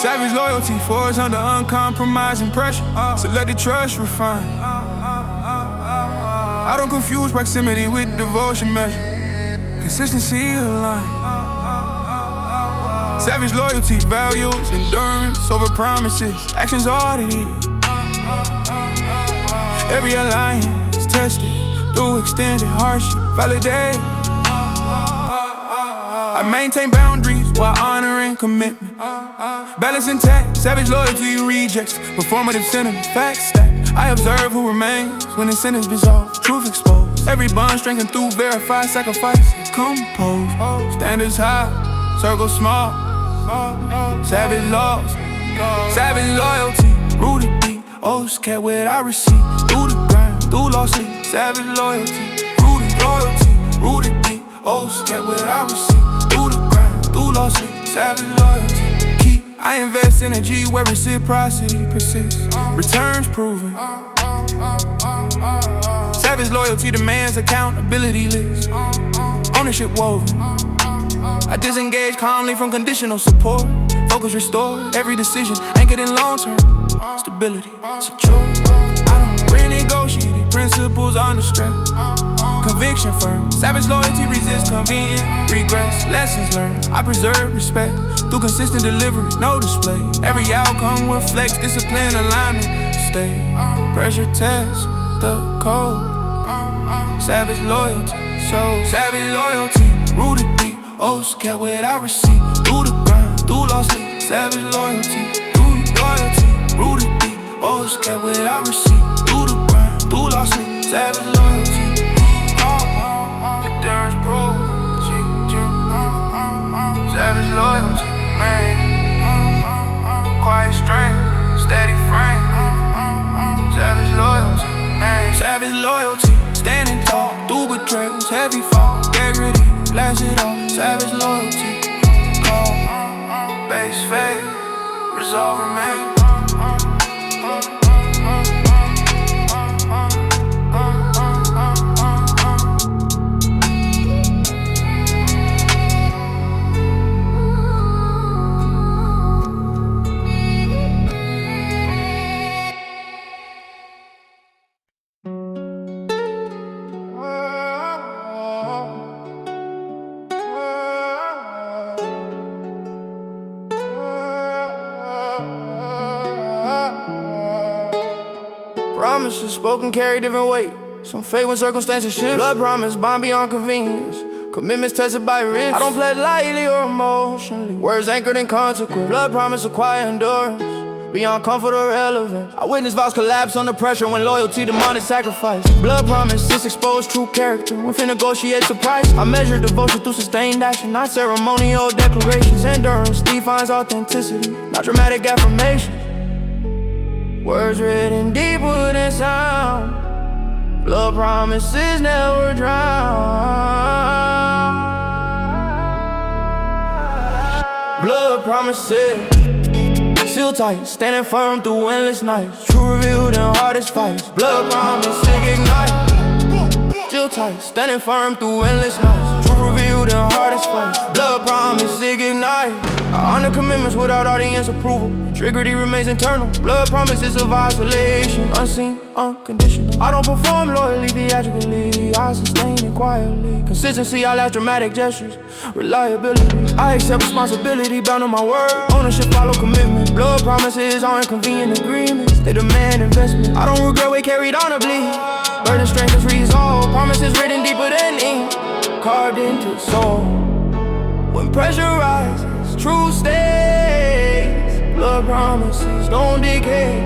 Savage loyalty, forged under uncompromising pressure. Selected trust, refined. I don't confuse proximity with devotion measure. Consistency aligned. Savage loyalty, values, endurance over promises. Actions audited. Every alliance tested through extended hardship, validated. I maintain boundaries while honoring commitment. Balance intact, savage loyalty rejects performative sentiment. Facts stack. I observe who remains when incentives dissolve. Truth exposed. Every bond strengthened through verified sacrifice. Composed. Standards high, circle small. Savage laws, savage loyalty. Rooted deep, oaths kept what I receive. Through the grind, through lost sleep. Savage loyalty, rooted loyalty. Rooted deep, oaths kept what I receive. Through the grind, through lost sleep. Savage loyalty. I invest energy where reciprocity persists. Returns proven. Savage loyalty demands accountability list. Ownership woven. I disengage calmly from conditional support. Focus restored. Every decision anchored in long-term stability. Secure. I don't renegotiate principles under stress. Conviction firm. Savage loyalty resists convenient regrets. Lessons learned. I preserve respect through consistent delivery, no display. Every outcome reflects discipline, alignment. Stay. Pressure test the code. Savage loyalty. So savage loyalty. Rooted deep. Oaths kept what I receive. Through the grind, through lost sleep. Savage loyalty. Through loyalty. Rooted deep. Oaths kept what I receive. Through the grind, through lost sleep. Savage loyalty. Endurance proof. Savage loyalty, man. Quiet strength, steady frame. Savage loyalty, man. Savage loyalty, standing tall, through betrayals, heavy fall, integrity, blast it all. Savage loyalty, calm, base faith, resolve remain. Promises spoken carry different weight. Some fade when circumstances shift. Blood promise, bond beyond convenience. Commitments tested by risk. I don't play lightly or emotionally. Words anchored in consequence. Blood promise acquire endurance beyond comfort or relevance. I witness vows collapse under pressure when loyalty demanded sacrifice. Blood promise is exposed true character within negotiates the price. I measure devotion through sustained action, not ceremonial declarations. Endurance defines authenticity, not dramatic affirmation. Words written deeper than sound. Blood promises never drown. Blood promises seal tight, standing firm through endless nights. True revealed in hardest fights. Blood promises ignite. Seal tight, standing firm through endless nights. True revealed in hardest fights. Blood promises ignite. I honor commitments without audience approval. Integrity remains internal. Blood promises of isolation. Unseen, unconditional. I don't perform loyally, theatrically. I sustain it quietly. Consistency, I lack dramatic gestures. Reliability, I accept responsibility, bound on my word. Ownership, follow commitment. Blood promises are inconvenient agreements. They demand investment. I don't regret weight carried honorably. Burden, strength is resolved. Promises written deeper than ink, carved into soul. When pressure rises, truth stays. Blood promises don't decay.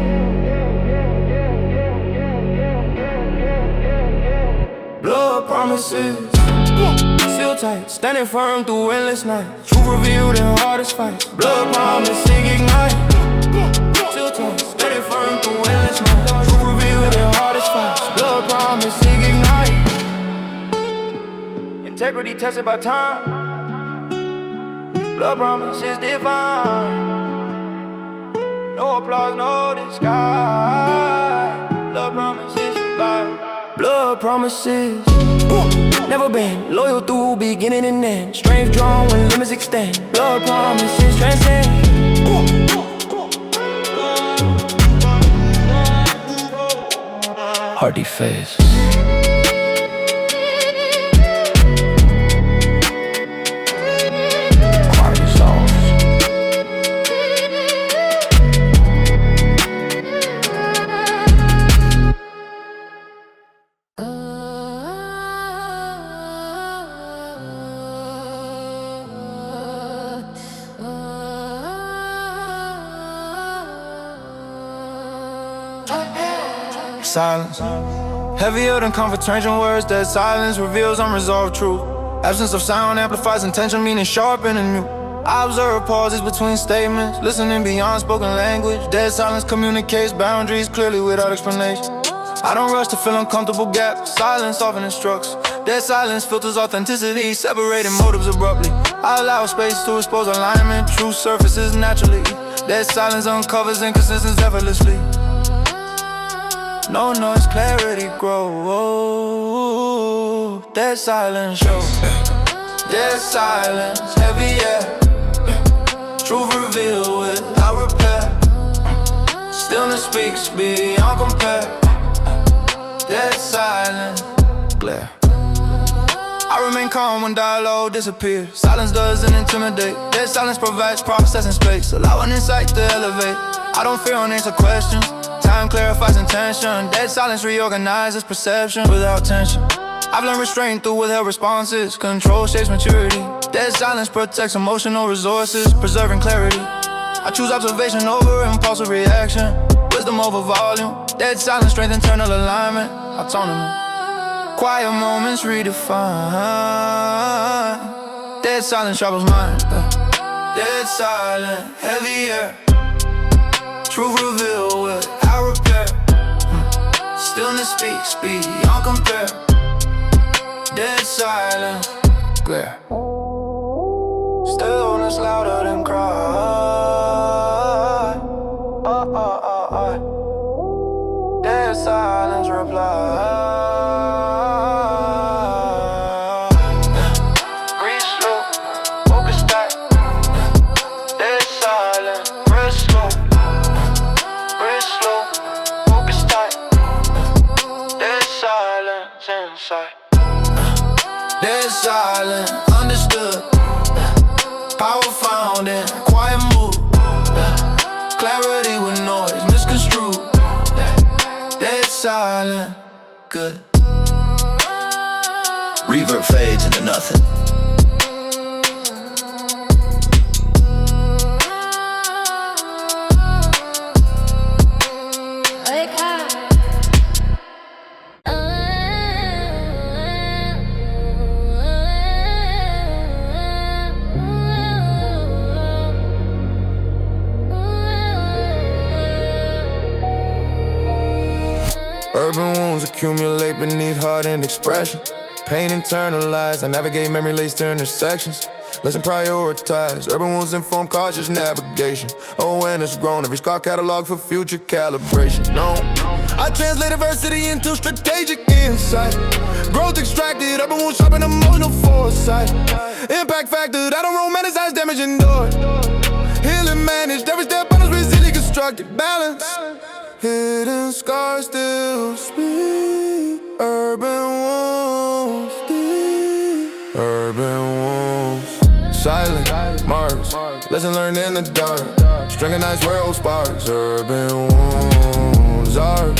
Blood promises seal tight, standing firm through endless nights. Truth revealed in hardest fights. Blood promises ignite. Seal tight, standing firm through endless nights. Truth revealed in hardest fights. Blood promises ignite. Integrity tested by time. Blood promises divine. No applause, no disguise. Blood promises life. Blood promises never bend. Loyal through beginning and end. Strength drawn when limits extend. Blood promises transcend. Hardy face. Silence, heavier than confrontation words. That silence reveals unresolved truth. Absence of sound amplifies intention, meaning sharpening you. I observe pauses between statements, listening beyond spoken language. Dead silence communicates boundaries clearly without explanation. I don't rush to fill uncomfortable gaps. Silence often instructs. Dead silence filters authenticity, separating motives abruptly. I allow space to expose alignment, truth surfaces naturally. Dead silence uncovers inconsistencies effortlessly. No noise, clarity grow. Dead silence show. Dead silence, heavy air. Truth revealed without repair. Stillness speaks beyond compare. Dead silence, glare. I remain calm when dialogue disappears. Silence doesn't intimidate. Dead silence provides processing space, allowing insight to elevate. I don't fear unanswered questions. Time clarifies intention. Dead silence reorganizes perception without tension. I've learned restraint through withheld responses. Control shapes maturity. Dead silence protects emotional resources, preserving clarity. I choose observation over impulsive reaction. Wisdom over volume. Dead silence strengthens internal alignment. Autonomy. Quiet moments redefine. Dead silence sharpens mind. Dead silence, heavy air. Truth revealed without repair. Stillness speaks beyond compare. Dead silence, glare. Stillness louder than cry. Dead silence reply. Breathe slow, focus tight. Dead silence, breathe slow. Breathe slow, focus tight. Dead silence inside. Dead silence, understood. Power found in quiet mood. Clarity with noise, misconstrued. Dead silent, good. Reverb fades into nothing. Urban wounds accumulate beneath hardened expression. Pain internalized, I navigate memory lanes to intersections. Lesson prioritized, urban wounds inform cautious navigation. Awareness grown, every scar catalog for future calibration. No, I translate adversity into strategic insight. Growth extracted, urban wounds sharpen emotional foresight. Impact factored, I don't romanticize damage endured. Healing managed, every step on is resilient constructed. Balance. Hidden scars still speak. Urban wounds deep. Urban wounds. Silent marks. Lesson learned in the dark. Strengthenized world sparks. Urban wounds are.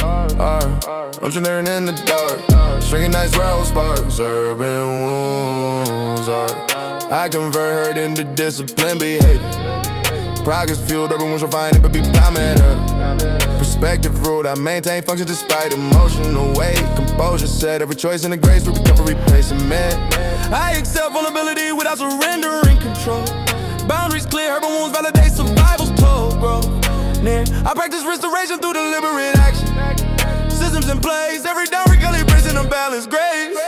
Lesson learned in the dark. Strengthenized world sparks. Urban wounds are. I convert hurt into disciplined behavior. Progress fueled, urban wounds refined it, but be plummeted up. Perspective ruled, I maintain function despite emotional weight. Composure set, every choice in the grace for recovery placement. I accept vulnerability without surrendering control. Boundaries clear, urban wounds validate survival's toll, bro. Near, I practice restoration through deliberate action. Systems in place, every down recalibration of balanced grace.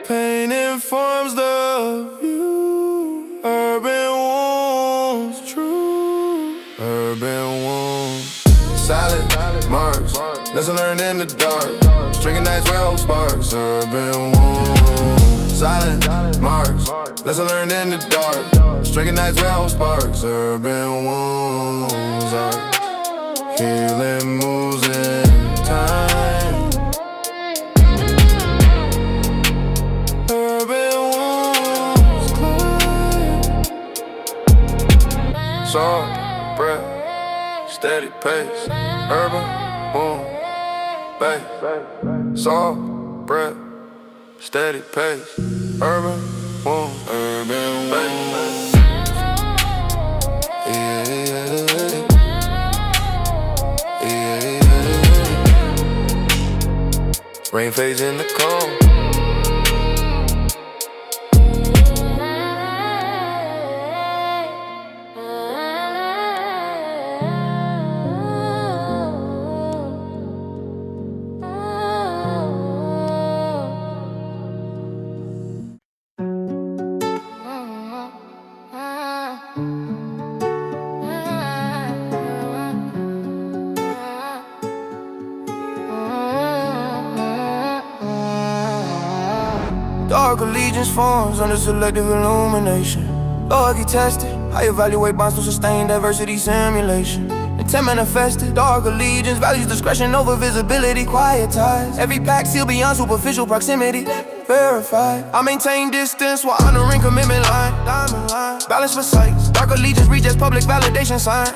Pain informs the view. Urban wounds, true. Urban wounds. Silent marks, lesson learned in the dark. Stringing nights well sparks. Urban wounds. Silent marks, lesson learned in the dark. Stringing nights well sparks. Urban wounds are healing moves in time. Urban, boom, bass, salt, bread, steady pace. Urban, boom, urban, bass. Rain fades in the cold. Dark allegiance forms under selective illumination. Loyalty tested, I evaluate bonds to sustain diversity simulation. Intent manifested, dark allegiance values discretion over visibility, quiet ties. Every pact sealed beyond superficial proximity, verified. I maintain distance while honoring commitment line. Diamond line, balance for sights. Dark allegiance rejects public validation sign.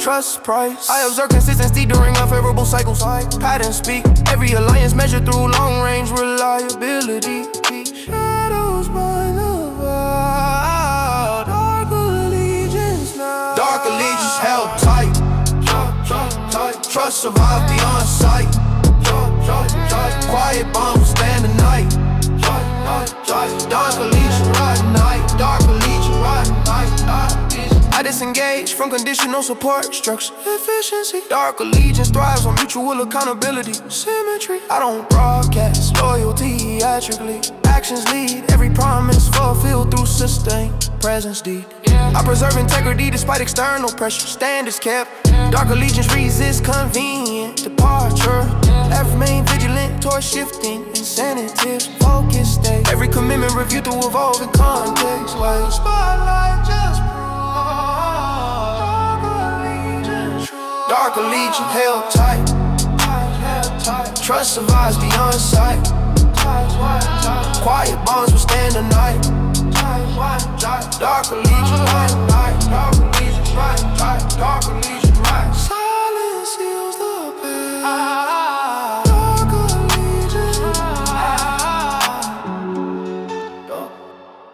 Trust price, I observe consistency during unfavorable cycles. Patterns speak, every alliance measured through long range reliability. Shadows by the vow. Dark allegiance now. Dark allegiance held tight. Trust survive beyond sight. Quiet bombs will stand the night. Dark allegiance ride night. Dark allegiance ride night. I disengage from conditional support structure. Efficiency. Dark allegiance thrives on mutual accountability. Symmetry. I don't broadcast loyalty theatrically. Actions lead, every promise fulfilled through sustained presence deed. I preserve integrity despite external pressure. Standards kept. Dark allegiance resists convenient departure. I remain vigilant towards shifting incentives. Focus state. Every commitment reviewed through evolving context. Like spotlight just dark allegiance held tight. Trust survives beyond sight. Quiet bonds will stand the night. Dark allegiance right. Dark allegiance right. Dark allegiance right. Silence seals the path. Dark allegiance right.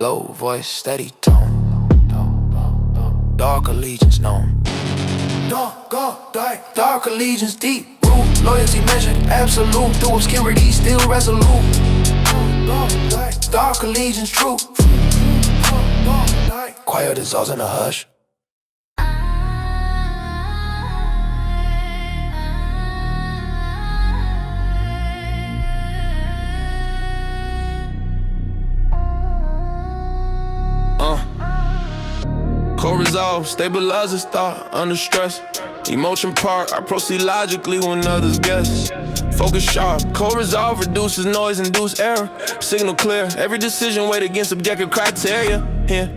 Low voice, steady tone. Dark allegiance known. Dark allegiance deep root. Loyalty measured absolute. Through obscurity still resolute. Dark allegiance true. Quiet dissolves in a hush. Core resolve, stabilizes thought under stress. Emotion part, I proceed logically when others guess. Focus sharp, core resolve reduces noise, induce error. Signal clear, every decision weighed against objective criteria. Here,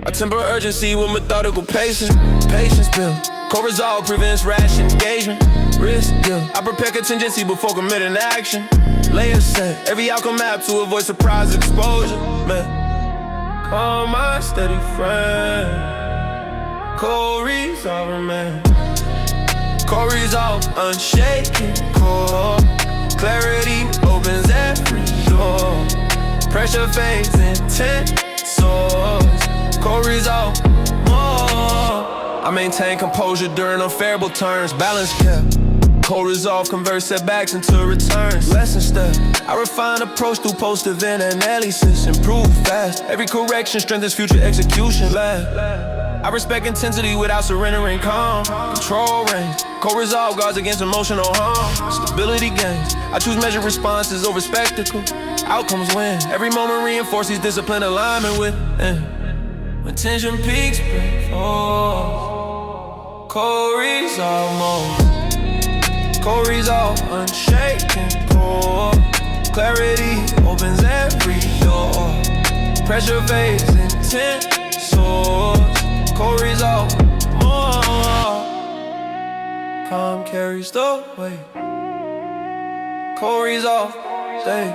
I temper urgency with methodical pacing. Patience build, core resolve prevents rash engagement. Risk, yeah, I prepare contingency before committing action. Layers set, every outcome mapped to avoid surprise exposure. Man, call my steady friend. Core resolve, man. Core resolve, unshaken core. Clarity opens every door. Pressure fades, intent soars. Core resolve, more. I maintain composure during unfavorable turns. Balance kept. Core resolve converts setbacks into returns. Lesson step. I refine approach through post-event analysis. Improve fast. Every correction strengthens future execution. I respect intensity without surrendering calm. Control range. Core resolve guards against emotional harm. Stability gains. I choose measured responses over spectacle. Outcomes win. Every moment reinforces discipline alignment with. When tension peaks, break falls. Core resolve mode. Core resolve unshaken core. Clarity opens every door. Pressure fades, intent soars. Core resolve more. Calm carries the weight. Core resolve stay.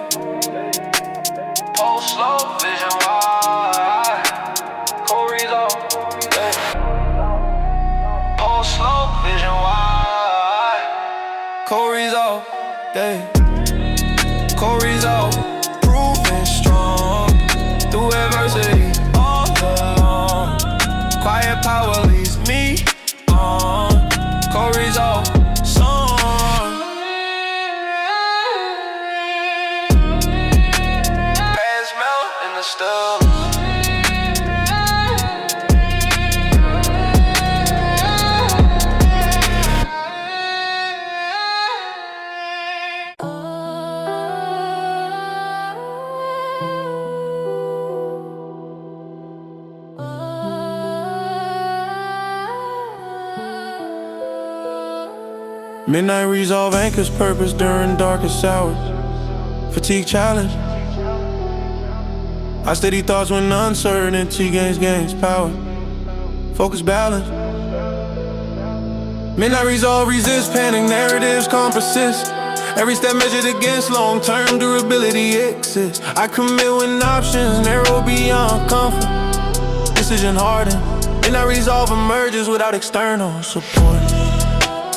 Pulse slow, vision wide. Core resolve stay. Pulse slow, vision wide. cold resolve, yeah. Cold resolve, proving strong through adversity all along. Quiet power leads me on. Cold resolve, song. Pants melt in the stove. Midnight resolve anchors purpose during darkest hours. Fatigue challenge. I steady thoughts when uncertainty gains power. Focus balance. Midnight resolve resist panic narratives come persist. Every step measured against long-term durability exists. I commit when options narrow beyond comfort. Decision hardened. Midnight resolve emerges without external support.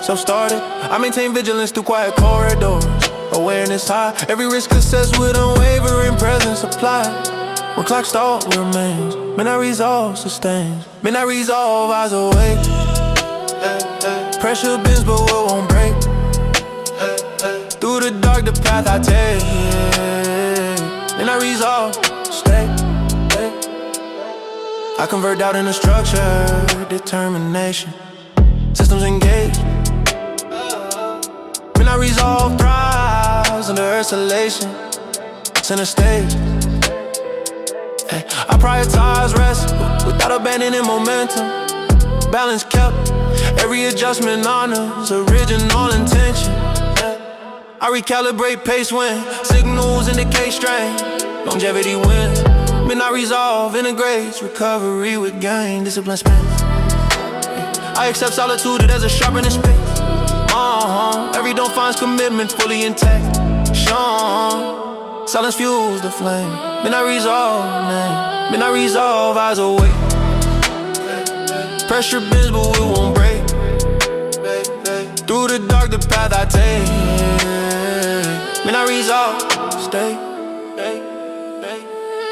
Self-started, I maintain vigilance through quiet corridors. Awareness high, every risk assessed with unwavering presence applied. When clock stall remains, midnight resolve sustains. Midnight resolve, eyes awake. Pressure bends but what won't break. Through the dark, the path I take. Midnight resolve, stay. I convert doubt into structure, determination. Systems engaged. Midnight resolve thrives under isolation. Center stage. Hey, I prioritize rest without abandoning momentum. Balance kept. Every adjustment honors original intention. I recalibrate pace when signals indicate strain. Longevity wins. Midnight resolve integrates recovery with gain. Discipline spins. I accept solitude as a sharpening space. Every dawn finds commitment fully intact. Sean, silence fuels the flame. Midnight resolve, name. Midnight resolve, eyes awake. Pressure bends but we won't break. Through the dark, the path I take. Midnight resolve, stay.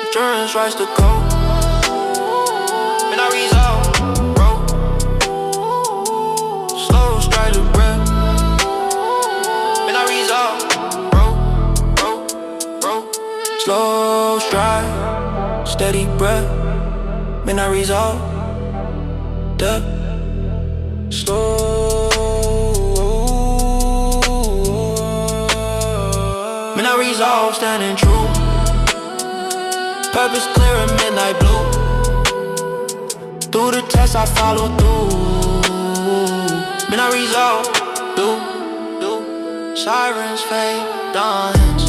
Endurance rise to cold. Midnight resolve, roll. Slow stride to breath. Midnight resolve, roll. Slow stride, steady breath. Midnight resolve, depth. Slow. Midnight resolve, standing true. Purpose clear in midnight blue. Through the test I follow through. Midnight resolve, do. Sirens fade, dance.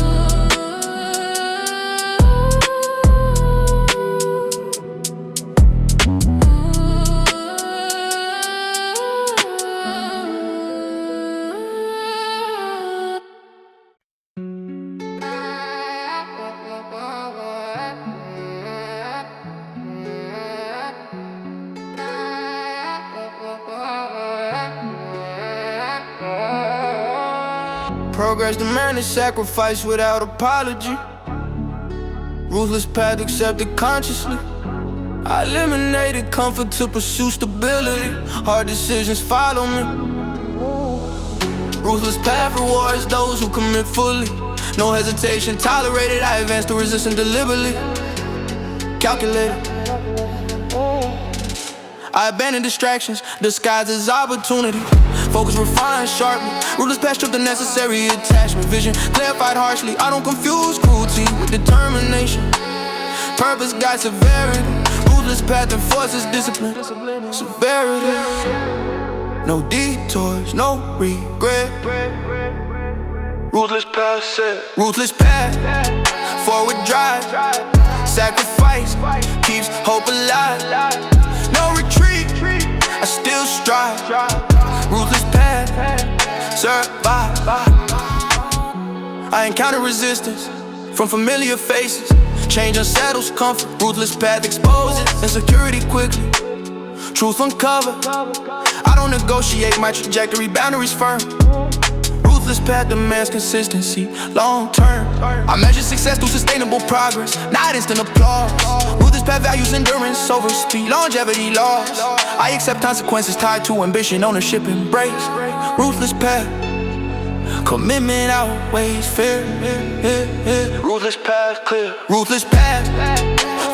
Progress demanded sacrifice without apology. Ruthless path accepted consciously. I eliminated comfort to pursue stability. Hard decisions follow me. Ruthless path rewards those who commit fully. No hesitation tolerated. I advance through resistance deliberately. Calculated. I abandon distractions, disguised as opportunity. Focus refined sharply. Ruthless path stripped the necessary attachment. Vision clarified harshly. I don't confuse cruelty with determination. Purpose guides severity. Ruthless path enforces discipline. Severity. No detours, no regret. Ruthless path set. Ruthless path. Forward drive. Sacrifice keeps hope alive. No retreat. I still strive. Ruthless path, survive. I encounter resistance from familiar faces. Change unsettles comfort. Ruthless path exposes insecurity quickly. Truth uncovered. I don't negotiate my trajectory, boundaries firm. Ruthless Ruthless path demands consistency, long term. I measure success through sustainable progress, not instant applause. Ruthless path values endurance over speed, longevity lost. I accept consequences tied to ambition, ownership, embrace. Ruthless path, commitment outweighs fear. Ruthless path clear. Ruthless path,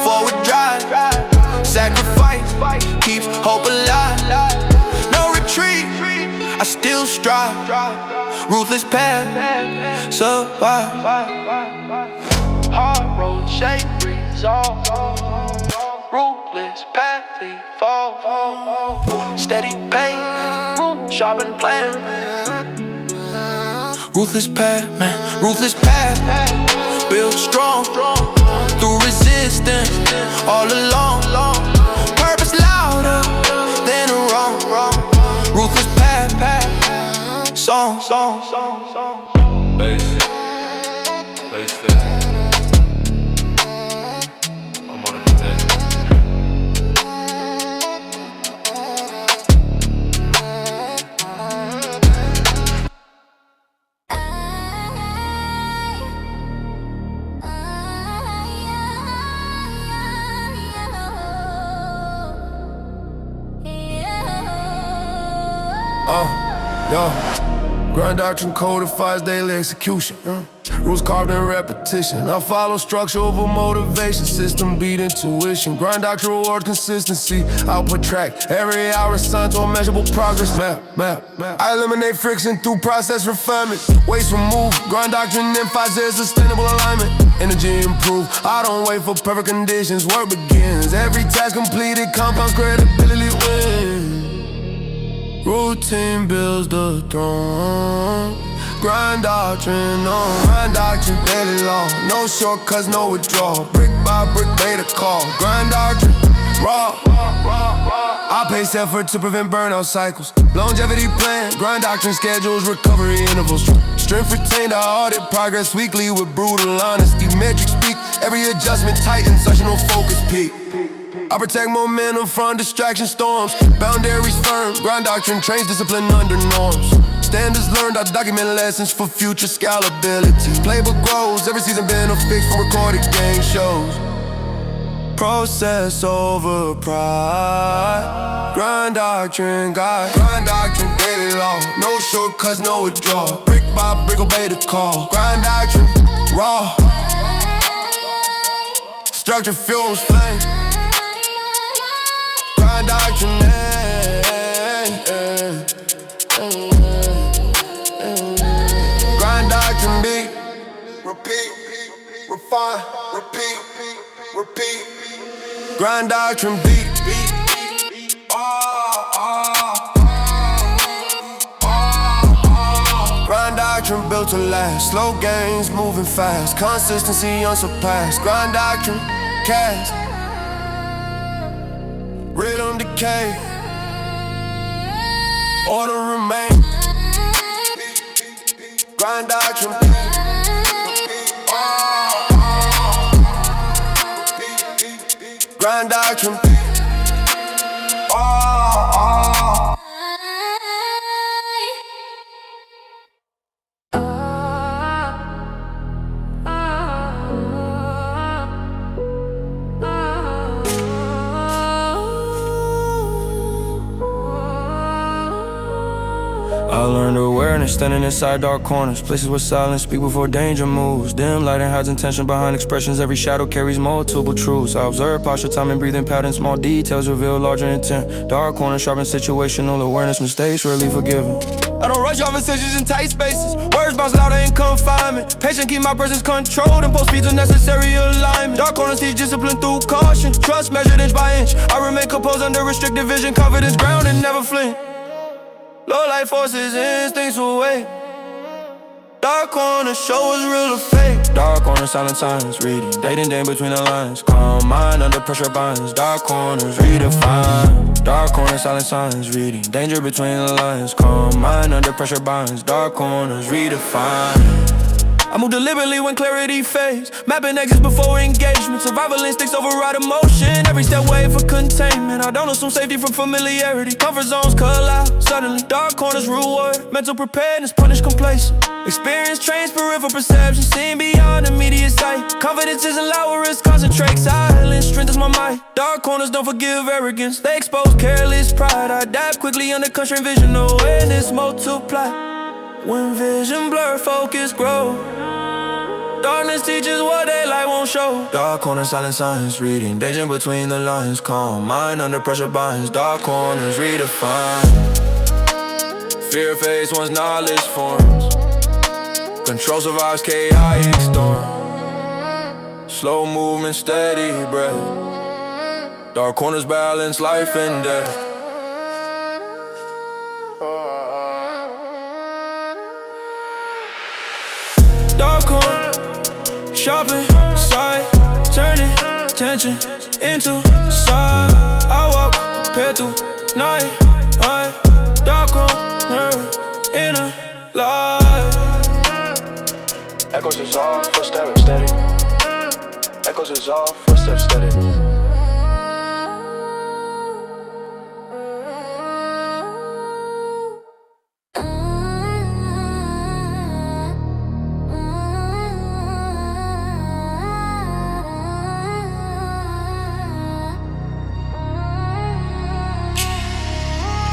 forward drive. Sacrifice keeps hope alive. No retreat, I still strive. Ruthless path, survive. Hard road shape resolve. Ruthless path evolve. Steady pain, sharpen plan. Ruthless path, man, ruthless path. Build strong through resistance all along. Purpose louder than a wrong. Ruthless path, song. Bass, bass, I'm on it today. Grind doctrine codifies daily execution. Rules carved in repetition. I follow structure over motivation. System beat intuition. Grind doctrine reward consistency. Output track. Every hour assigned to a measurable progress. Map. I eliminate friction through process refinement. Waste removed. Grind doctrine emphasizes sustainable alignment. Energy improved. I don't wait for perfect conditions. Work begins. Every task completed compounds credibility wins. Routine builds the throne. Grind doctrine on grind doctrine, daily law. No shortcuts, no withdrawal. Brick by brick, made a call. Grind doctrine, raw. I pace effort to prevent burnout cycles. Longevity plan, grind doctrine schedules, recovery intervals. Strength retained, I audit progress weekly with brutal honesty. Metrics speak, every adjustment tightens, sessional focus peak. I protect momentum from distraction storms. Boundaries firm, grind doctrine trains discipline under norms. Standards learned, I document lessons for future scalability. Playbook grows, every season been a fix from recorded game shows. Process over pride. Grind doctrine, God. Grind doctrine, daily law. No shortcuts, no withdrawal. Brick by brick, obey the call. Grind doctrine, raw. Structure fuels flame. Grind doctrine, grind doctrine, beat, repeat, refine, repeat. Grind doctrine, beat. Grind doctrine built to last. Slow gains, moving fast. Consistency unsurpassed. Grind doctrine, cast. Rhythm decay, order remain. Grind doctrine, grind doctrine. I learned awareness, standing inside dark corners. Places where silence speak before danger moves. Dim lighting hides intention behind expressions. Every shadow carries multiple truths. I observe posture, time, and breathing patterns. Small details reveal larger intent. Dark corners sharpen situational awareness. Mistakes rarely forgiven. I don't rush conversations in tight spaces. Words bounce louder in confinement. Patient keep my presence controlled and post speeds of necessary alignment. Dark corners teach discipline through caution. Trust measured inch by inch. I remain composed under restricted vision. Confidence grounded, never flinch. Low light forces, instincts away. Dark corner show us real or fake. Dark corner, silent signs, reading. Dating day between the lines. Calm mind under pressure binds. Dark corners, redefine. Dark corner, silent signs, reading. Danger between the lines. Calm mind under pressure binds. Dark corners, redefine. I move deliberately when clarity fades. Mapping exits before engagement. Survival instincts override emotion. Every step wait for containment. I don't assume safety from familiarity. Comfort zones collide suddenly. Dark corners reward. Mental preparedness punish complacent. Experience trains peripheral perception. Seeing beyond immediate sight. Confidence isn't lower, it's concentrate. Silence strengthens my mind. Dark corners don't forgive arrogance. They expose careless pride. I adapt quickly under constrained vision. Awareness multiply. When vision blur, focus grow. Darkness teaches what daylight won't show. Dark corners, silent signs, reading danger between the lines. Calm mind under pressure binds. Dark corners redefined. Fear fades once knowledge forms. Control survives chaotic storm. Slow movement, steady breath. Dark corners balance life and death. Dark corner, sharpen, side, turning tension into side. I walk, prepared to night, dark corner, inner light. Echoes dissolve, footsteps steady. Echoes dissolve, footsteps steady.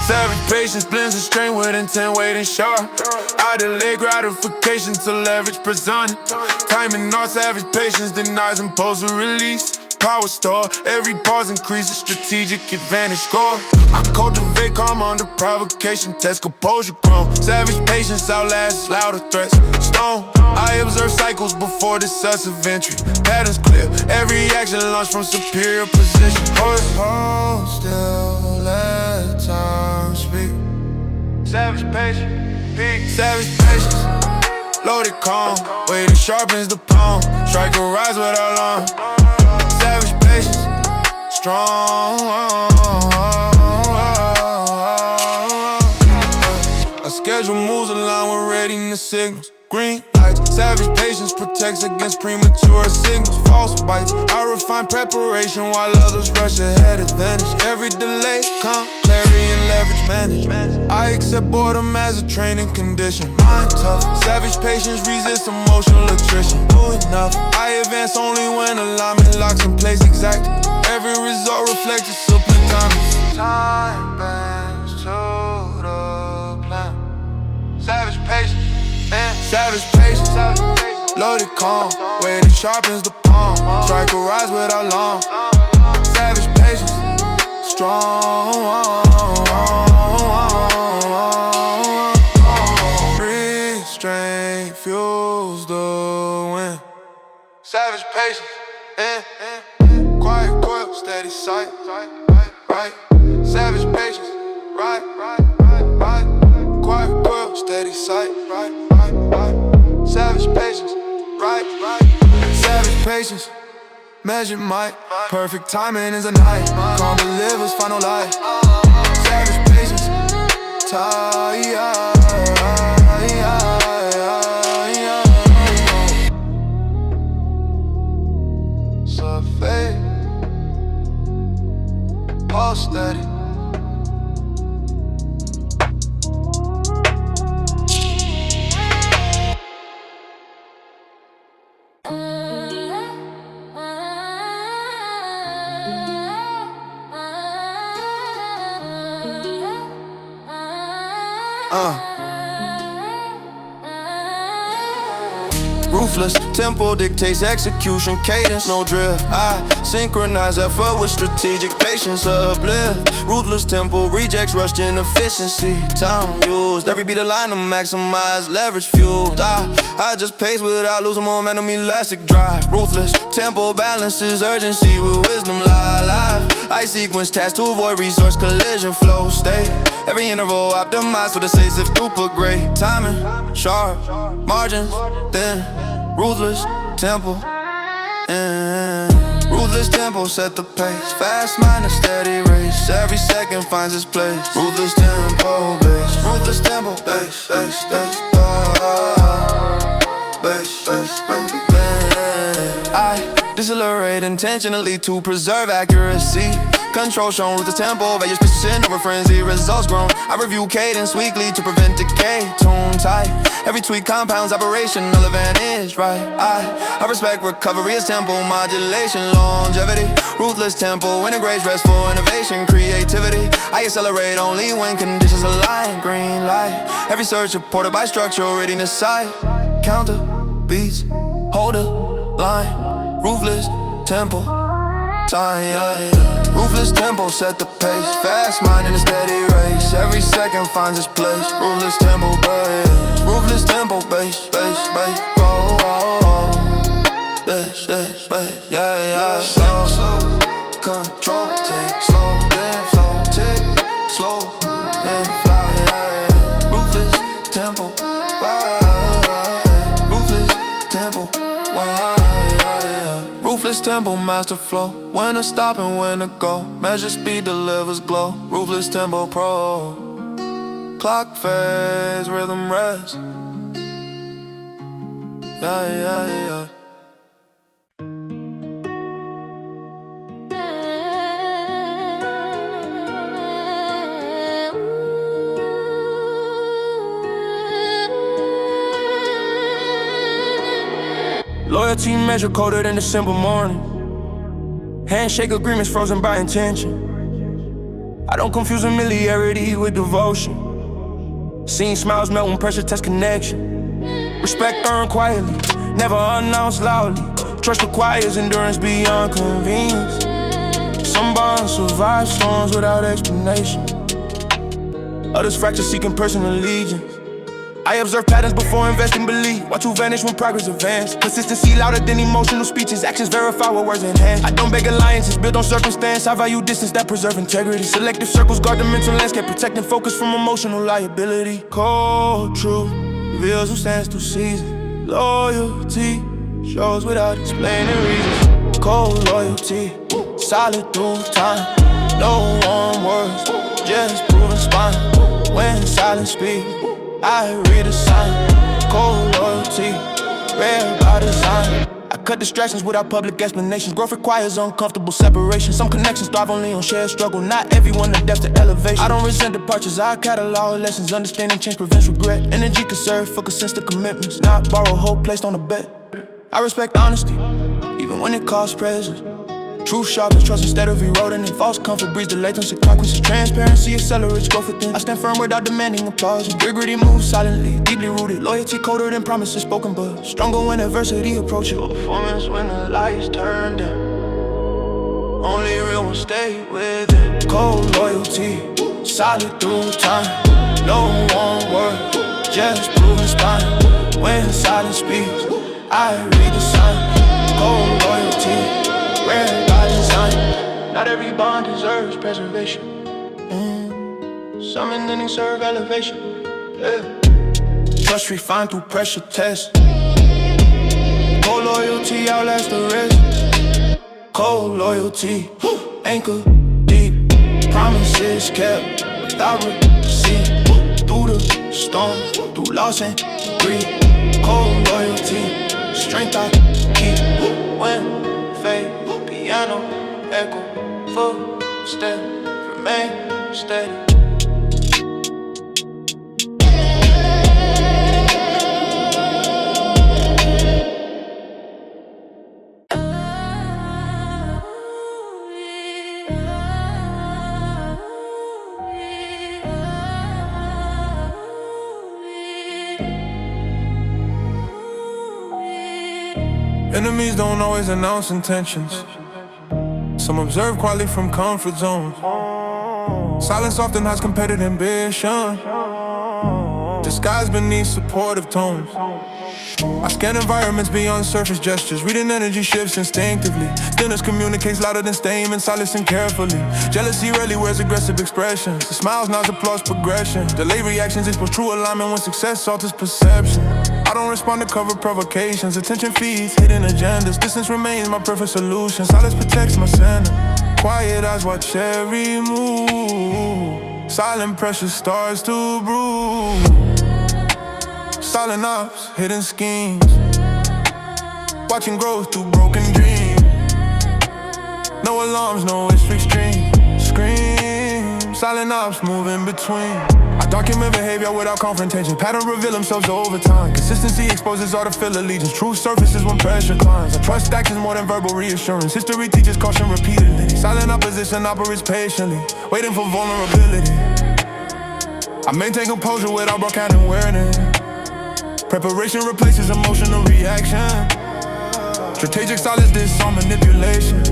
Savage patience blends with strain with intent, waiting sharp. I delay gratification to leverage presented. Timing all savage patience denies impulsive release. Power store, every pause increases strategic advantage score. I cultivate calm under provocation, test composure grown. Savage patience outlasts louder threats. Stone, I observe cycles before decisive entry. Patterns clear, every action launched from superior position. Hold still, let time speak. Savage patience, peak. Savage patience, loaded calm. Waiting sharpens the palm. Strike a rise without alarm. Savage patience, strong. A schedule moves along with readiness signals. Green lights, savage patience protects against premature signals. False bites, I refine preparation while others rush ahead advantage. Every delay, come clarity and leverage manage. I accept boredom as a training condition. Mind tough, savage patience resists emotional attrition. Do enough, I advance only when alignment locks in place exact. Every result reflects discipline time. Time bends to the plan. Savage patience. Savage patience, loaded calm. Waiting sharpens the palm. Strike a rise without alarm. Savage patience, strong. Restraint fuels the wind. Savage patience, quiet coil, steady sight. Right, savage patience, right. Quiet coil, steady sight. Right. Savage patience, right. Savage patience, measured might. Perfect timing is a night. Calm delivers final light. Savage patience, survey, pulse steady. Ruthless tempo dictates execution, cadence, no drift. I synchronize effort with strategic patience, uplift. Ruthless tempo rejects rushed inefficiency. Time used, every beat align to maximize leverage fueled. I just pace without losing momentum, elastic drive. Ruthless tempo balances urgency with wisdom, live. I sequence tasks to avoid resource collision flow state. Every interval optimized for the sake of throughput great. Timing, sharp, margins, thin. Ruthless tempo, ruthless tempo set the pace. Fast mind, a steady race. Every second finds its place. Ruthless tempo, bass. Ruthless tempo, bass, bass, bass, bass, bass. Decelerate intentionally to preserve accuracy. Control shown, root the tempo, values persistent over frenzy, results grown. I review cadence weekly to prevent decay. Tune tight, every tweak compounds operational advantage, right? I respect recovery as tempo modulation, longevity. Ruthless tempo integrates restful innovation, creativity. I accelerate only when conditions align. Green light, every search supported by structural readiness sight. Counter beats, hold a line. Ruthless tempo, time, yeah. Ruthless tempo set the pace. Fast mind in a steady race. Every second finds its place. Ruthless tempo bass. Ruthless tempo bass, bass, bass. Roll, roll, roll. Bass, bass, bass. Yeah, yeah. Slow, slow. Control, take slow, then flow. Tick, slow, then fly. Yeah, yeah. Ruthless tempo. Ruthless tempo. Ruthless tempo, master flow. When to stop and when to go. Measure speed, delivers glow. Ruthless tempo pro. Clock phase, rhythm rest. Yeah, yeah, yeah. Loyalty measure coded in the simple morning. Handshake agreements frozen by intention. I don't confuse familiarity with devotion. Seeing smiles melt when pressure tests connection. Respect earned quietly, never announced loudly. Trust requires endurance beyond convenience. Some bonds survive storms without explanation. Others fracture seeking personal allegiance. I observe patterns before investing belief. Watch who vanish when progress advance. Consistency louder than emotional speeches. Actions verify what words enhance. I don't beg alliances built on circumstance. I value distance that preserve integrity. Selective circles guard the mental landscape, protecting focus from emotional liability. Cold truth reveals who stands through seasons. Loyalty shows without explaining reasons. Cold loyalty, solid through time. No warm words, just proven spine. When silence speaks, I read a sign. Cold loyalty, rare by design. I cut distractions without public explanations. Growth requires uncomfortable separation. Some connections thrive only on shared struggle. Not everyone adapts to elevation. I don't resent departures, I catalog lessons. Understanding change prevents regret. Energy conserved for consistent commitments. Not borrow hope placed on a bet. I respect honesty, even when it costs pressures. Truth sharpens trust instead of eroding it. False comfort breeds the latency. Consequences, transparency accelerates growth within. I stand firm without demanding applause. Integrity moves silently, deeply rooted. Loyalty coded and promises spoken, but stronger when adversity approaches. Performance when the lights turn dim. Only real ones stay with it. Cold loyalty, solid through time. No one word, just proven spine. When silence speaks, I read the sign. Cold loyalty, rare by design. Not every bond deserves preservation. Some endings serve elevation. Trust refined through pressure tests. Cold loyalty outlasts the rest. Cold loyalty, anchor deep. Promises kept without receipt. Through the storm, through loss and greed. Cold loyalty, strength I keep. When fade, piano echo, footstep remain steady. Enemies don't always announce intentions. Some observe quietly from comfort zones. Silence often hides competitive ambition, disguised beneath supportive tones. I scan environments beyond surface gestures, reading energy shifts instinctively. Stillness communicates louder than statements, I listen carefully. Jealousy rarely wears aggressive expressions. The smiles nods applause progression. Delayed reactions expose true alignment when success alters perception. I don't respond to cover provocations. Attention feeds hidden agendas. Distance remains my perfect solution. Silence protects my center. Quiet eyes watch every move. Silent pressure starts to brew. Silent ops, hidden schemes. Watching growth through broken dreams. No alarms, no extreme. Scream, silent ops moving between. I document behavior without confrontation. Pattern reveal themselves over time. Consistency exposes all to feel allegiance. Truth surfaces when pressure climbs. I trust actions more than verbal reassurance. History teaches caution repeatedly. Silent opposition operates patiently, waiting for vulnerability. I maintain composure without broadcast awareness. Preparation replaces emotional reaction. Strategic silence disarm manipulation.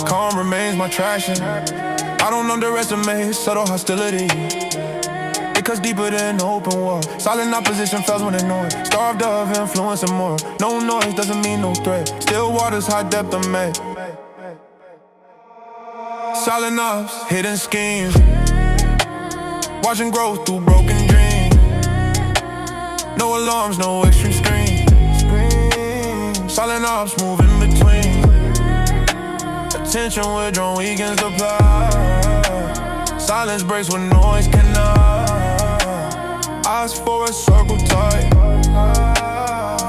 Calm remains my traction. I don't underestimate subtle hostility. It cuts deeper than open war. Silent opposition fails when ignored. Starved of influence and more. No noise doesn't mean no threat. Still waters, high depth are met. Silent ops, hidden schemes. Watching growth through broken dreams. No alarms, no extreme screams. Silent ops moving between. Attention withdrawn, weakens the plot. Silence breaks when noise cannot. Eyes for a circle tight.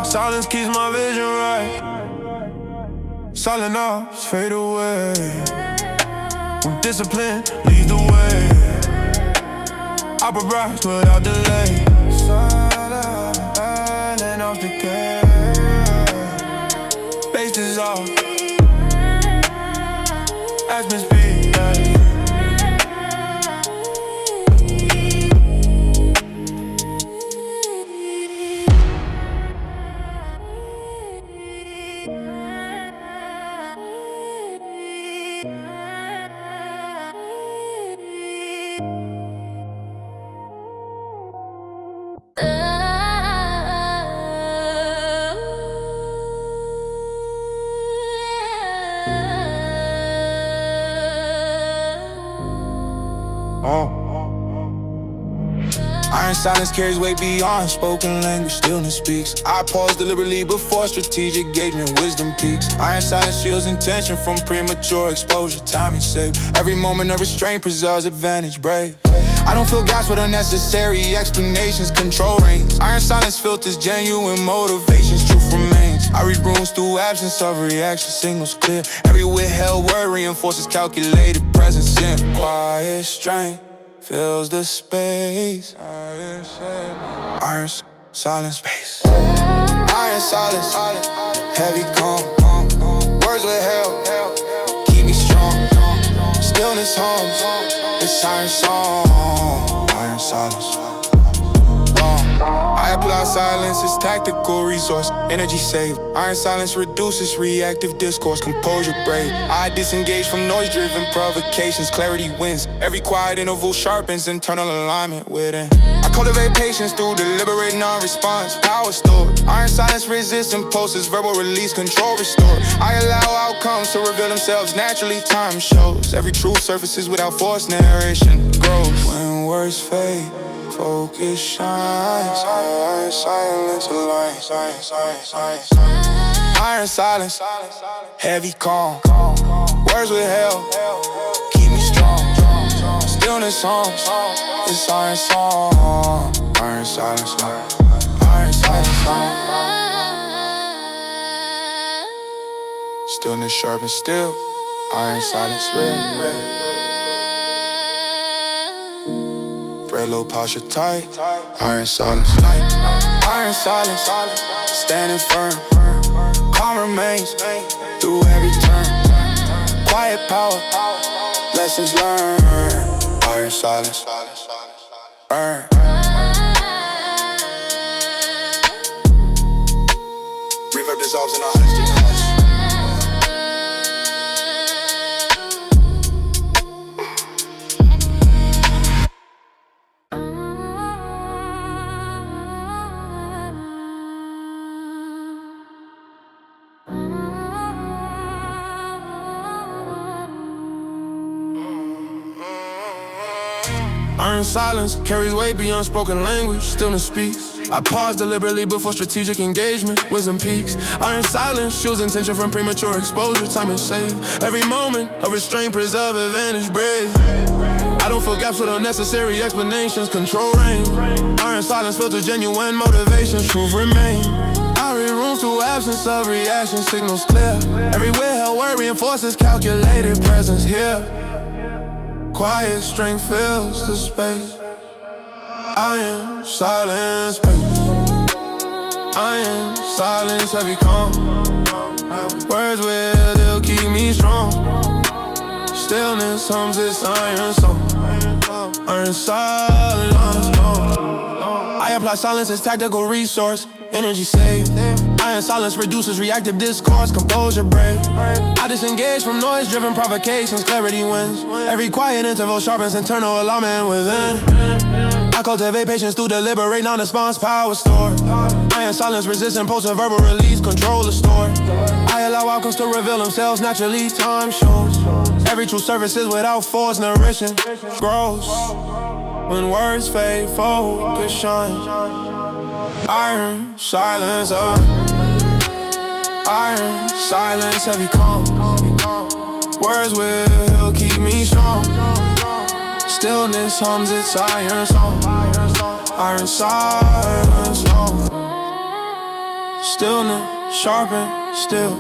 Silence keeps my vision right. Silent ops fade away. When discipline leads the way. Operas without delay. Silent ops decay. Bass dissolve. As been speed. Iron silence carries weight beyond spoken language, stillness speaks. I pause deliberately before strategic engagement, wisdom peaks. Iron silence shields intention from premature exposure, timing safe. Every moment of restraint preserves advantage, brave. I don't feel gaps with unnecessary explanations, control reigns. Iron silence filters genuine motivations, truth remains. I read runes through absence of reaction, signals clear. Every withheld word reinforces calculated presence in quiet strength. Fills the space. Iron silent space. Iron silence, heavy calm. Words with hell, keep me strong. Stillness hums, it's iron song. Iron silence. I apply silence as tactical resource, energy saved. Iron silence reduces reactive discourse, composure brave. I disengage from noise-driven provocations, clarity wins. Every quiet interval sharpens internal alignment within. I cultivate patience through deliberate non-response, power stored. Iron silence resists impulses, verbal release, control restored. I allow outcomes to reveal themselves naturally, time shows. Every truth surfaces without forced narration, grows. When words fade, focus shines. Iron silence aligns. Iron silence, heavy calm. Words with hell, keep me strong. Stillness hums, it's iron song. Iron silence, iron silence song. Stillness sharp and still. Iron silence red. Red low posture tight. Iron silence. Iron silence. Standing firm. Calm remains through every turn. Quiet power. Lessons learned. Iron silence. Burn. Reverb dissolves in our honesty. Iron silence carries weight beyond spoken language, stillness speaks. I pause deliberately before strategic engagement, wisdom peaks. Iron silence shields intention from premature exposure, time is saved. Every moment of restraint preserve advantage, brave. I don't fill gaps with unnecessary explanations, control reign. Iron silence filters genuine motivations, truth remain. read rooms through absence of reaction, signals clear. Everywhere hell word reinforces calculated presence here. Quiet strength fills the space. I am silence, space. I am silence, heavy calm. Words will, they'll keep me strong. Stillness hums its iron song. Iron silence, I apply silence as tactical resource. Energy saved. Iron silence reduces reactive discourse. Composure brave. I disengage from noise-driven provocations. Clarity wins. Every quiet interval sharpens internal alignment within. I cultivate patience through deliberate non-response power stored. Iron silence resist impulsive verbal release. Control the story. I allow outcomes to reveal themselves naturally. Time shows. Every true service is without force. Nourishing grows. When words fade, focus shines. Iron silence, iron silence, heavy calm. Words will keep me strong. Stillness hums its iron song. Iron silence, stillness sharpen still.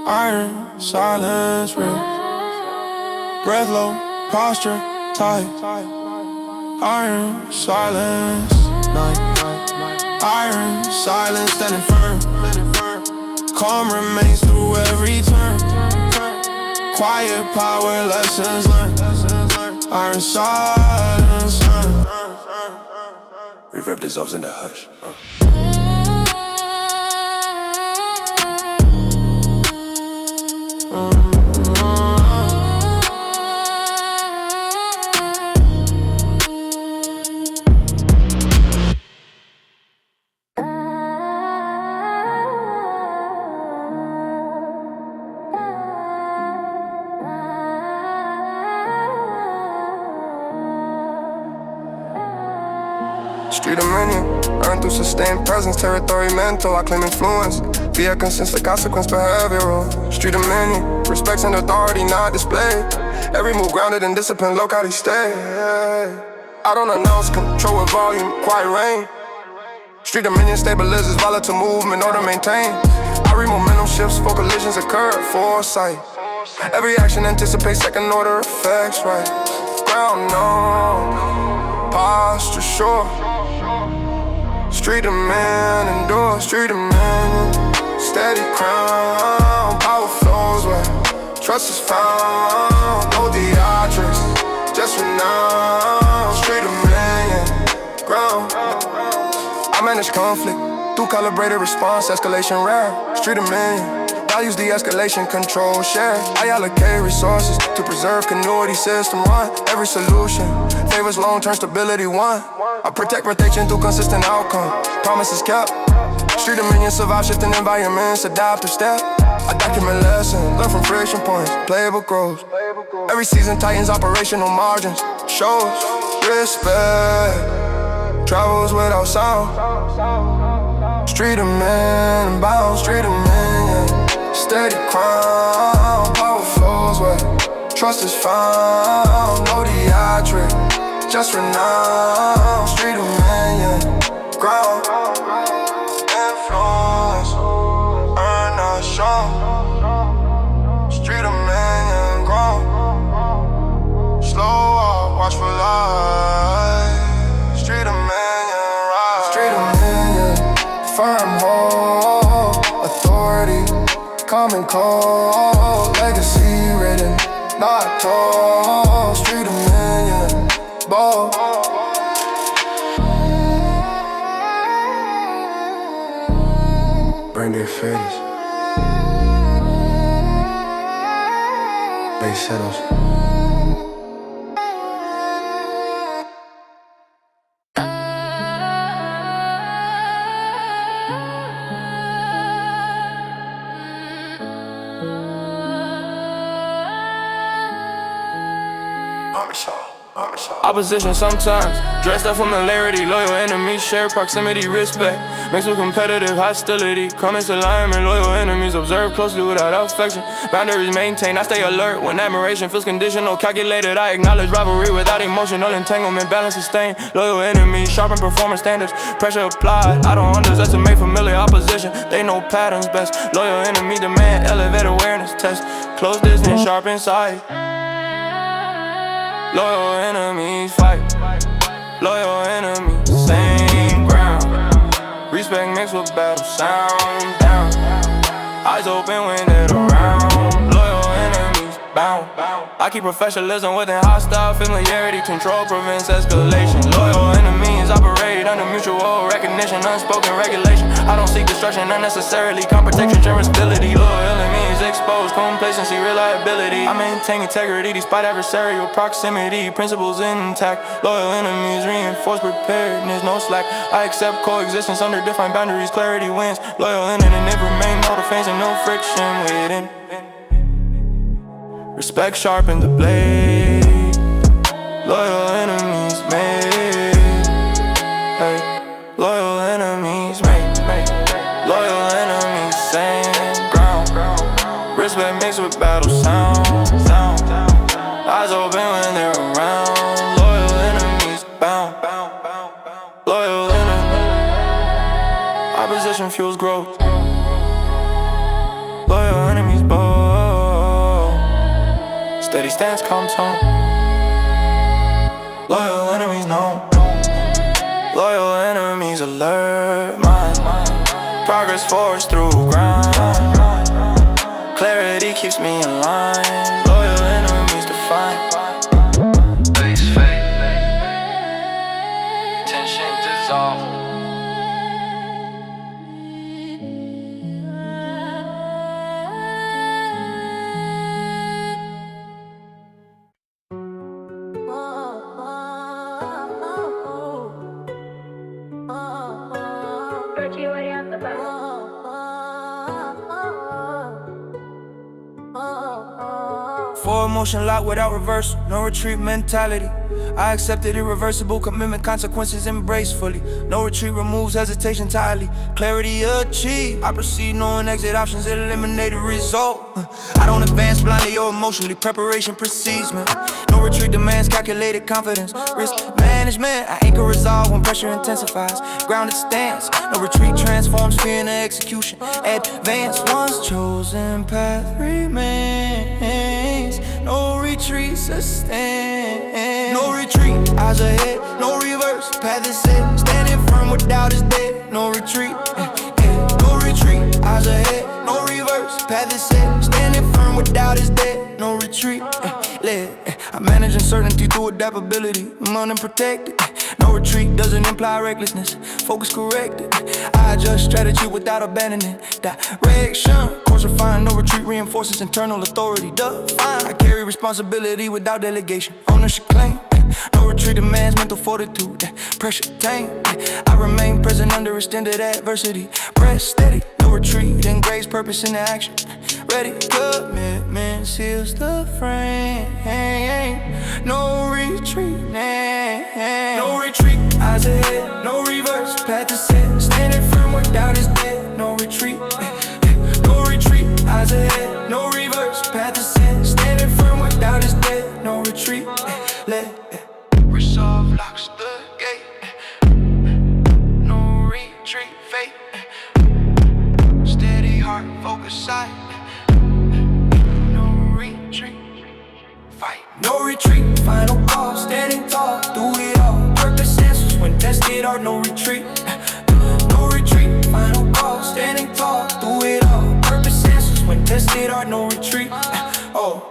Iron silence, real. Breath low, posture tight. Iron silence, iron silence, standing firm. Calm remains through every turn. Quiet power, lessons learned. Iron silence. Reverb dissolves into hush. Street of many, earned through sustained presence, territory mental, I claim influence, via consistent consequence behavioral. Street of many, respects and authority not displayed, every move grounded in discipline, locality stay. I don't announce control with volume, quiet reign. Street dominion stabilizes volatile movement, order maintained. I read momentum shifts, for collisions occur, foresight. Every action anticipates second order effects, right? Ground known, posture sure. Street of man endure, street of man. Steady crown, power flows where trust is found. No theatrics, just renown. Street of man, ground. I manage conflict through calibrated response, escalation rare. Street of man, values de-escalation, control, share. I allocate resources to preserve continuity, system one. Every solution favors long-term stability, one. I protect rotation through consistent outcome, promises kept. Street dominion survive shifting environments, adaptive step. I document lessons, learn from friction points, playable growth. Every season tightens operational margins, shows respect, travels without sound. Street of man and bound, street of man, yeah. Steady crown, power flows where trust is found. No theatric, just renown. Street of man, yeah. Ground, influence, earn not strong. Street of man, yeah. Ground, slow up, watch for life. Street of man, yeah. Ride. Street of man, yeah. Firm hold, authority, common cold, legacy written, not told. Street of man, yeah. Bold. Burn their face. Bass settles. Marshall. Opposition sometimes, dressed up familiarity, loyal enemies, share proximity, respect, mixed with competitive hostility, comments alignment, loyal enemies, observe closely without affection, boundaries maintained, I stay alert when admiration feels conditional, calculated, I acknowledge rivalry without emotional entanglement, balance sustained, loyal enemies, sharpen performance standards, pressure applied, I don't underestimate familiar opposition, they know patterns best, loyal enemy demand, elevate awareness test, close distance, sharp inside. Loyal enemies fight, loyal enemies, same ground. Respect mixed with battle, sound down. Eyes open when they're around. Loyal enemies bound. I keep professionalism within hostile familiarity. Control prevents escalation. Loyal enemies operate under mutual recognition, unspoken regulation. I don't seek destruction unnecessarily. Calm protection, generous ability. Loyal enemies exposed, complacency, reliability. I maintain integrity despite adversarial proximity. Principles intact. Loyal enemies reinforce preparedness, no slack. I accept coexistence under defined boundaries. Clarity wins. Loyal and it remain no defense and no friction within. Respect sharpen the blade. Loyal enemies made. Hey. Loyal enemies made. Loyal enemies same ground. Respect mixed with battle sound. Eyes open when they're around. Loyal enemies bound. Loyal enemies. Opposition fuels growth. Loyal enemies bold. Steady stance, calm tone. Loyal enemies known. Loyal enemies alert. Mind. Progress force through grind. Clarity keeps me in line. Loyal enemies defined. Base fade. Tension dissolve. Forward motion locked without reversal, no retreat mentality. I accepted irreversible commitment, consequences embraced fully. No retreat removes hesitation entirely. Clarity achieved. I proceed knowing exit options eliminated result. I don't advance blindly or emotionally. Preparation precedes me. No retreat demands calculated confidence. Risk management. I anchor resolve when pressure intensifies. Grounded stance. No retreat transforms fear into execution. Advance once chosen path remains. No retreat sustain. No retreat, eyes ahead, no reverse, path is set. Standing firm with doubt is dead. No retreat, no retreat, eyes ahead, no reverse, path is set. Standing firm with doubt is dead. No retreat, I manage uncertainty through adaptability. I'm unprotected. No retreat doesn't imply recklessness. Focus corrected. I adjust strategy without abandoning direction. Course refined, no retreat reinforces internal authority. Define. I carry responsibility without delegation. Ownership claim. No retreat demands mental fortitude. Pressure tame. I remain present under extended adversity. Press steady. No retreat engraves purpose into action. Ready, commitment seals the frame. No retreat, no retreat. Eyes ahead, no reverse, path is set. Standing firm where doubt is dead. No retreat, no retreat. Eyes ahead, no reverse, path is set. Standing firm where doubt is dead. No retreat, let resolve locks the gate. No retreat, fate. Steady heart, focus sight. No retreat, final call, standing tall, do it all. Purpose answers when tested are no retreat. No retreat, final call, standing tall, do it all. Purpose answers when tested are no retreat. Oh.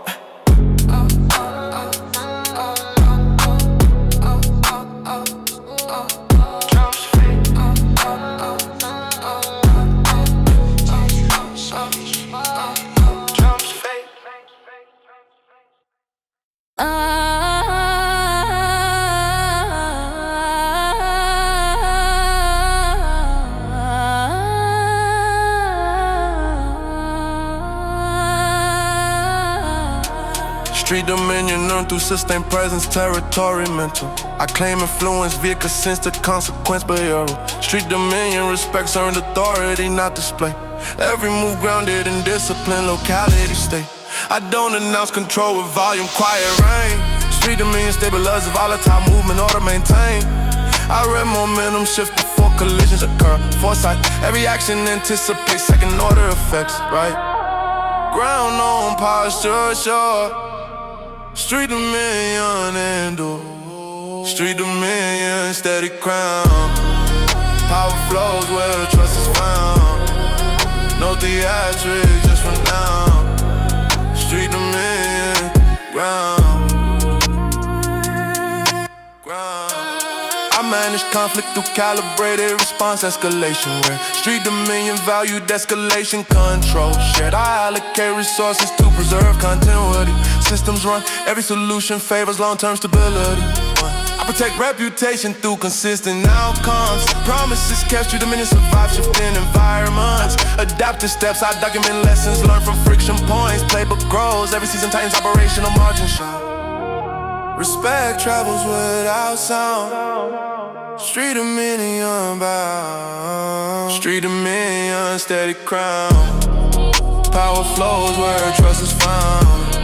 Street dominion earned through sustained presence, territory mental. I claim influence via consistent consequence behavioral. Street dominion respects earned authority, not display. Every move grounded in discipline, locality state. I don't announce control with volume, quiet reign. Street dominion stabilizes volatile movement, order maintain. I read momentum shift before collisions occur. Foresight, every action anticipates second order effects, right? Ground on posture, sure. Street dominion endure. Street dominion, steady crown. Power flows where trust is found. No theatrics, just for now. Street dominion, ground. I manage conflict through calibrated response escalation. Where street dominion valued escalation control. Shared, I allocate resources to preserve continuity. Systems run, every solution favors long-term stability. I protect reputation through consistent outcomes. Promises kept, street dominion survive shifting environments. Adaptive steps, I document lessons learned from friction points. Playbook grows, every season tightens operational margin shot. Respect travels without sound. Street dominion bound. Street dominion, steady crown. Power flows where trust is found.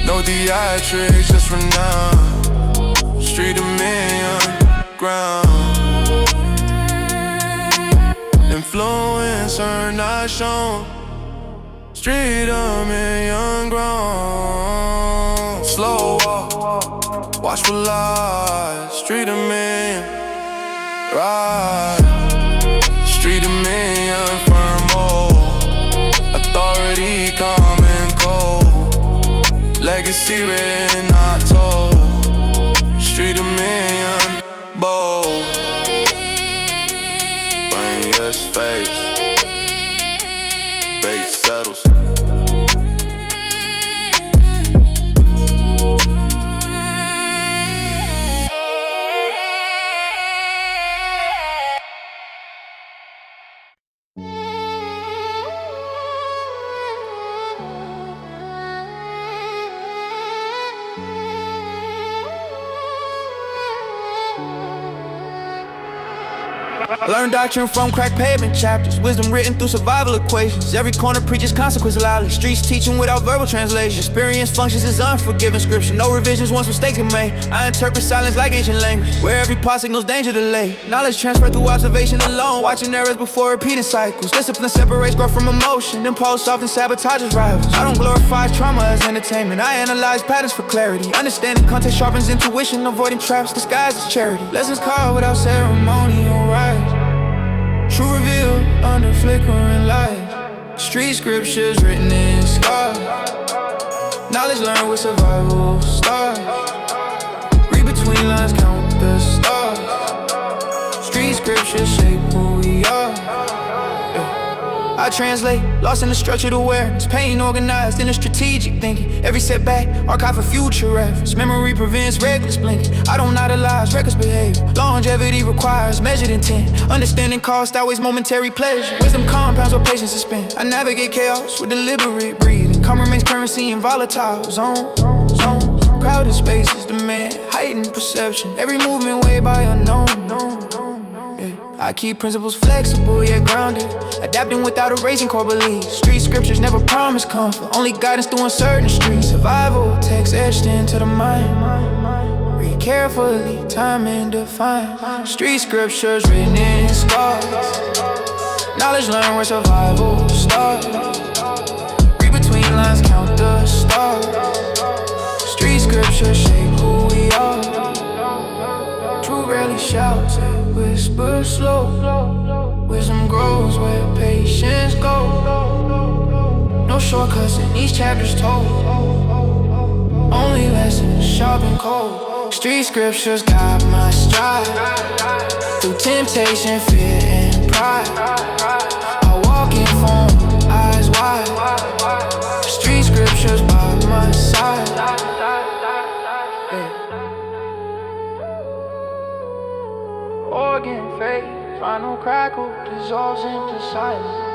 No theatrics, just renown. Street dominion, ground. Influence earned, not shown. Street dominion, ground. Slow walk, watchful eyes. Street dominion, ride. Street dominion, firm hold. Authority calm and cold. Legacy written, not told. Street dominion, bold. Bring your face. Base settles. Learn doctrine from crack pavement chapters. Wisdom written through survival equations. Every corner preaches consequence loudly. Streets teaching without verbal translation. Experience functions as unforgiving scripture. No revisions once mistakes are made. I interpret silence like ancient language, where every pause signals danger delay. Knowledge transferred through observation alone. Watching errors before repeating cycles. Discipline separates growth from emotion. Impulse often sabotages rivals. I don't glorify trauma as entertainment. I analyze patterns for clarity. Understanding context sharpens intuition. Avoiding traps disguised as charity. Lessons called without ceremonial rites. True revealed under flickering light. Street scriptures written in scars. Knowledge learned with survival stars. Read between lines, count the stars. Street scriptures shape who we are. I translate, lost in the structured awareness. Pain organized in a strategic thinking. Every setback, archive for future reference. Memory prevents reckless blinking. I don't idolize reckless behavior. Longevity requires measured intent. Understanding cost outweighs momentary pleasure. Wisdom compounds where patience is spent. I navigate chaos with deliberate breathing. Calm remains currency in volatile zones. Crowded spaces demand heightened perception. Every movement weighed by unknown. I keep principles flexible yet grounded, adapting without erasing core beliefs. Street scriptures never promise comfort, only guidance through uncertain streets. Survival text etched into the mind. Read carefully, time and define. Street scriptures written in scars. Knowledge learned where survival starts. Read between lines, count the stars. Street scriptures shape who we are. True rarely shouts, whisper slow. Wisdom grows where patience goes. No shortcuts in each chapter's told. Only lessons sharp and cold. Street scriptures guide my stride. Through temptation, fear and pride. I walk in form, eyes wide. Street scriptures by my side. Organ fade, final crackle dissolves into silence.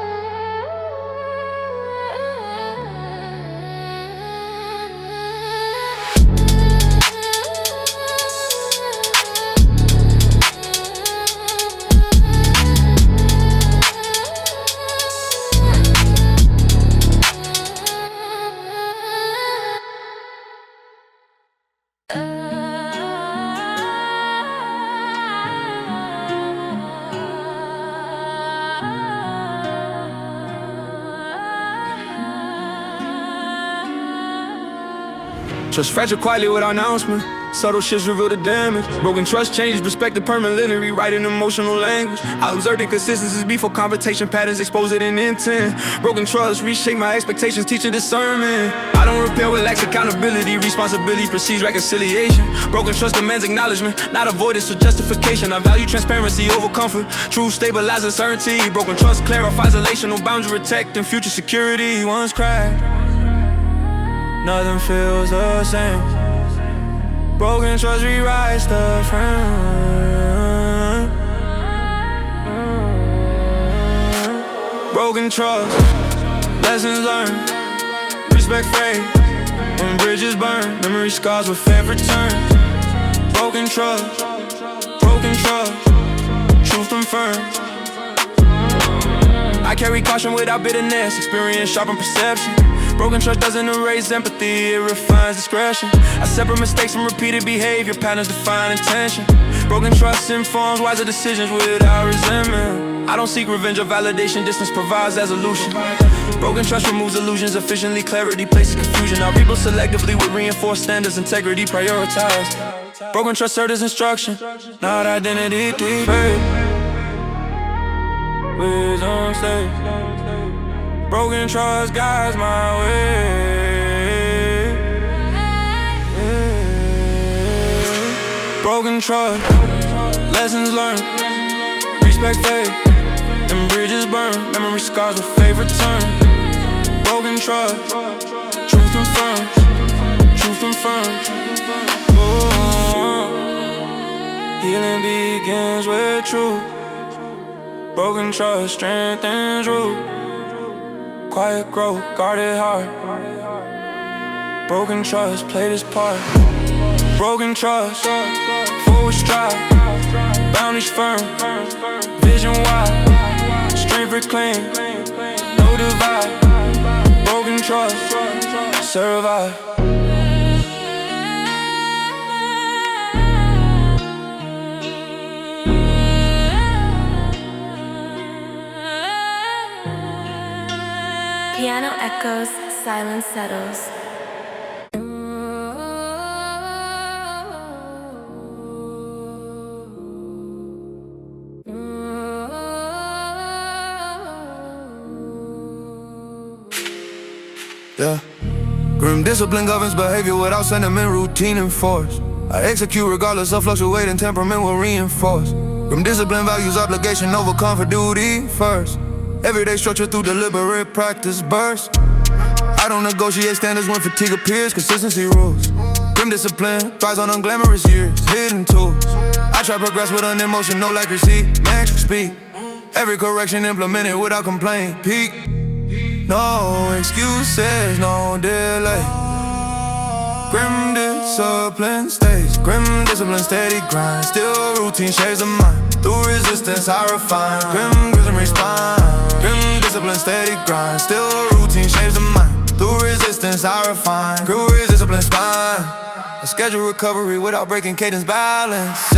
Trust fragile quietly without announcement. Subtle shifts reveal the damage. Broken trust changes perspective permanently, rewriting emotional language. I observed inconsistencies before confrontation patterns expose it in intent. Broken trust reshape my expectations, teaching discernment. I don't repair what lacks accountability. Responsibility precedes reconciliation. Broken trust demands acknowledgement, not avoidance or justification. I value transparency over comfort. Truth stabilizes certainty. Broken trust clarifies relational boundary, protecting future security. Once cracked, nothing feels the same. Broken trust rewrites the frame. Broken trust, lessons learned, respect fade. When bridges burn, memory scars with fair return. Broken trust, truth confirmed. I carry caution without bitterness, experience sharpen perception. Broken trust doesn't erase empathy, it refines discretion. I separate mistakes from repeated behavior, patterns define intention. Broken trust informs wiser decisions without resentment. I don't seek revenge or validation, distance provides resolution. Broken trust removes illusions efficiently, clarity places confusion. I rebuild selectively with reinforced standards, integrity prioritized. Broken trust serves as instruction, not identity defect. Wisdom stays. Broken trust guides my way. Broken trust, lessons learned, respect fade. And bridges burn, memory scars with favorite turn. Broken trust, truth confirms. Oh, healing begins with truth. Broken trust strengthens root. Quiet growth, guarded heart. Broken trust, played its part. Broken trust, forward stride. Boundaries firm, vision wide. Strength reclaimed, no divide. Broken trust, survive. Piano echoes, silence settles. Yeah. Grim discipline governs behavior without sentiment, routine enforced. I execute regardless of fluctuating temperament will reinforce. Grim discipline values obligation over comfort, duty first. Everyday structure through deliberate practice burst. I don't negotiate standards when fatigue appears, consistency rules. Grim discipline thrives on unglamorous years, hidden tools. I try progress with unemotional accuracy, metric speed. Every correction implemented without complaint, peak. No excuses, no delay. Grim discipline stays, grim discipline steady grind. Still routine shapes the mind. Through resistance I refine, grim rhythm respine. Grim discipline steady grind. Still routine shapes the mind. Through resistance I refine, grim discipline spine. I schedule recovery without breaking cadence balance.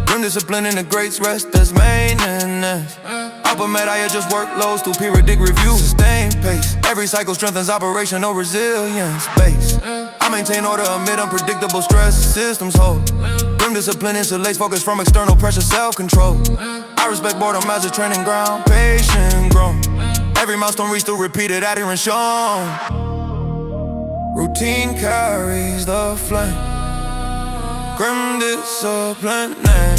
Grim discipline integrates rest as maintenance. Upper med, I adjust workloads through periodic review. Sustain pace, every cycle strengthens operational resilience base. I maintain order amid unpredictable stress, systems hold. Grim discipline insulates focus from external pressure, self-control. I respect boredom as a training ground, patient grown. Every milestone reached through repeated adherence shown. Routine carries the flame. Grim discipline,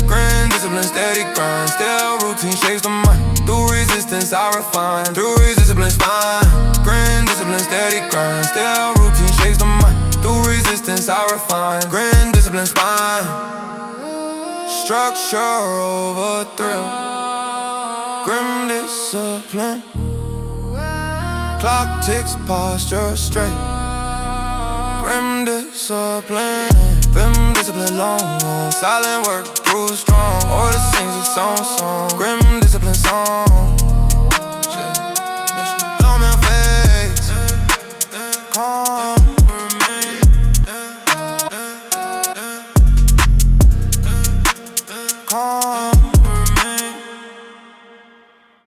grim discipline, steady grind. Still routine shapes the mind. Through resistance I refine, through discipline spine. Grim discipline, steady grind. Still routine shapes the mind. Through resistance I refine, grim discipline spine. Structure over thrill. Grim discipline. Clock ticks, posture straight. Grim discipline. Grim discipline long, silent work through strong. Order sings its own song. Grim discipline song. Long man face, calm, remain. Calm.